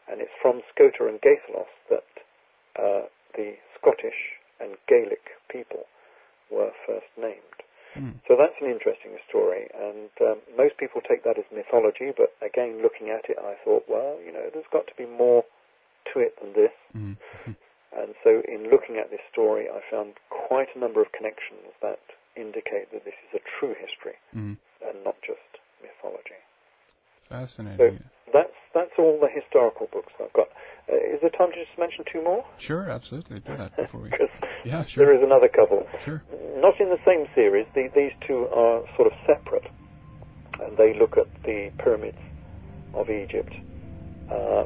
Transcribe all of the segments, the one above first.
and it's from Scota and Gaithalos that the Scottish and Gaelic people were first named. So that's an interesting story, and most people take that as mythology, but again, looking at it, I thought, well, there's got to be more to it than this. And so in looking at this story, I found quite a number of connections that indicate that this is a true history and not just mythology. Fascinating. So that's all the historical books I've got. Is there time to just mention two more? Sure, absolutely. Do that before we... Yeah, sure. There is another couple. Sure. Not in the same series. These two are sort of separate, and they look at the pyramids of Egypt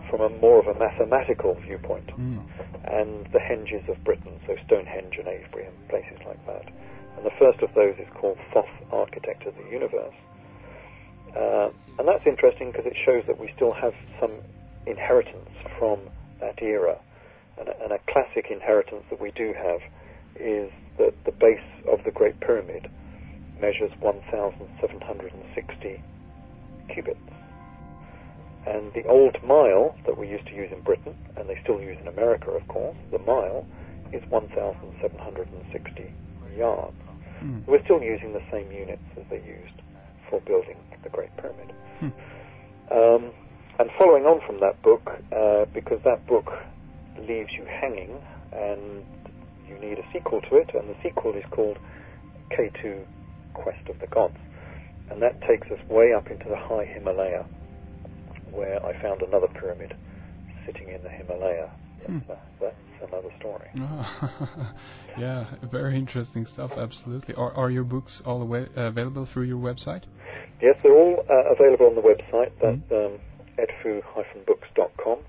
from more of a mathematical viewpoint, and the henges of Britain, so Stonehenge and Avebury and places like that. And the first of those is called Thoth, Architect of the Universe. And that's interesting because it shows that we still have some inheritance from that era. And a classic inheritance that we do have is that the base of the Great Pyramid measures 1,760 cubits. And the old mile that we used to use in Britain, and they still use in America, of course, the mile is 1,760 yards. We're still using the same units as they used for building the Great Pyramid. And following on from that book, because that book leaves you hanging and you need a sequel to it, and the sequel is called K2 Quest of the Gods, and that takes us way up into the high Himalaya, where I found another pyramid sitting in the Himalaya. That's another story. Yeah, very interesting stuff, absolutely. Are your books all available through your website? Yes, they're all available on the website. That's edfu-books.com,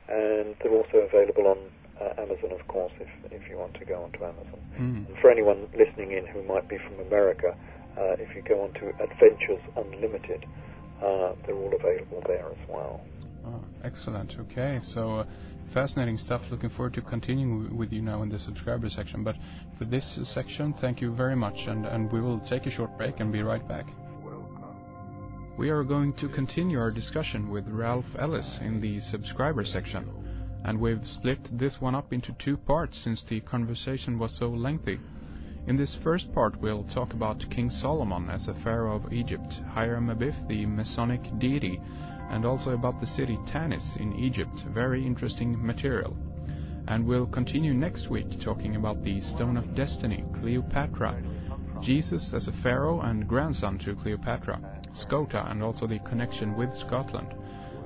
and they're also available on Amazon, of course, if you want to go onto Amazon. And for anyone listening in who might be from America, if you go onto Adventures Unlimited, they're all available there as well. Oh, excellent. Okay, so fascinating stuff. Looking forward to continuing with you now in the subscriber section. But for this section, thank you very much, and we will take a short break and be right back. We are going to continue our discussion with Ralph Ellis in the subscriber section, and we've split this one up into two parts since the conversation was so lengthy. In this first part we'll talk about King Solomon as a pharaoh of Egypt, Hiram-Abiff, the Masonic deity, and also about the city Tanis in Egypt, very interesting material. And we'll continue next week talking about the Stone of Destiny, Cleopatra, Jesus as a pharaoh and grandson to Cleopatra, Scota, and also the connection with Scotland.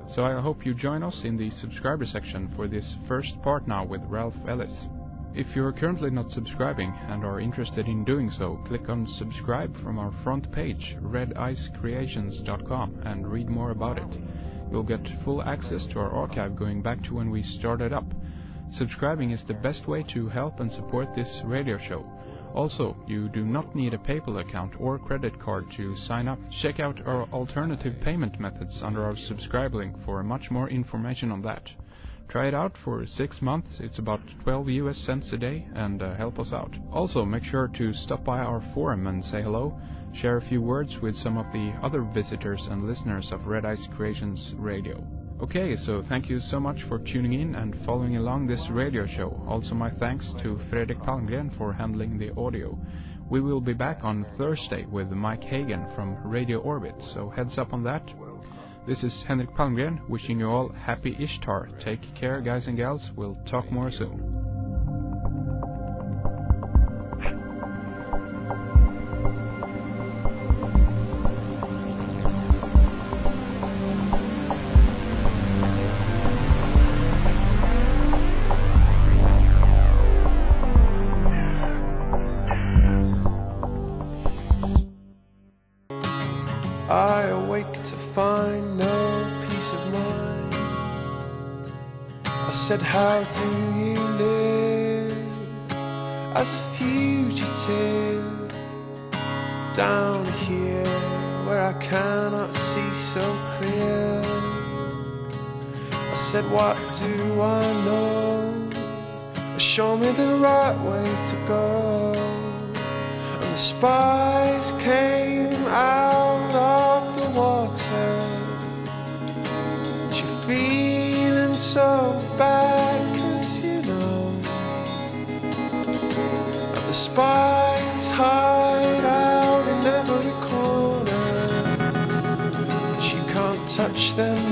So I hope you join us in the subscriber section for this first part now with Ralph Ellis. If you're currently not subscribing and are interested in doing so, click on subscribe from our front page, redicecreations.com, and read more about it. You'll get full access to our archive going back to when we started up. Subscribing is the best way to help and support this radio show. Also, you do not need a PayPal account or credit card to sign up. Check out our alternative payment methods under our subscribe link for much more information on that. Try it out for 6 months, it's about 12 US cents a day, and help us out. Also, make sure to stop by our forum and say hello, share a few words with some of the other visitors and listeners of Red Ice Creations Radio. Okay, so thank you so much for tuning in and following along this radio show. Also my thanks to Fredrik Palmgren for handling the audio. We will be back on Thursday with Mike Hagen from Radio Orbit, so heads up on that. This is Henrik Palmgren, wishing you all happy Ishtar. Take care, guys and gals. We'll talk more soon. I awake to find no peace of mind. I said, how do you live as a fugitive down here where I cannot see so clear? I said, what do I know? Show me the right way to go. And the spies came out of the water. And you're feeling so bad, 'cause you know, and the spies hide out in every corner, but you can't touch them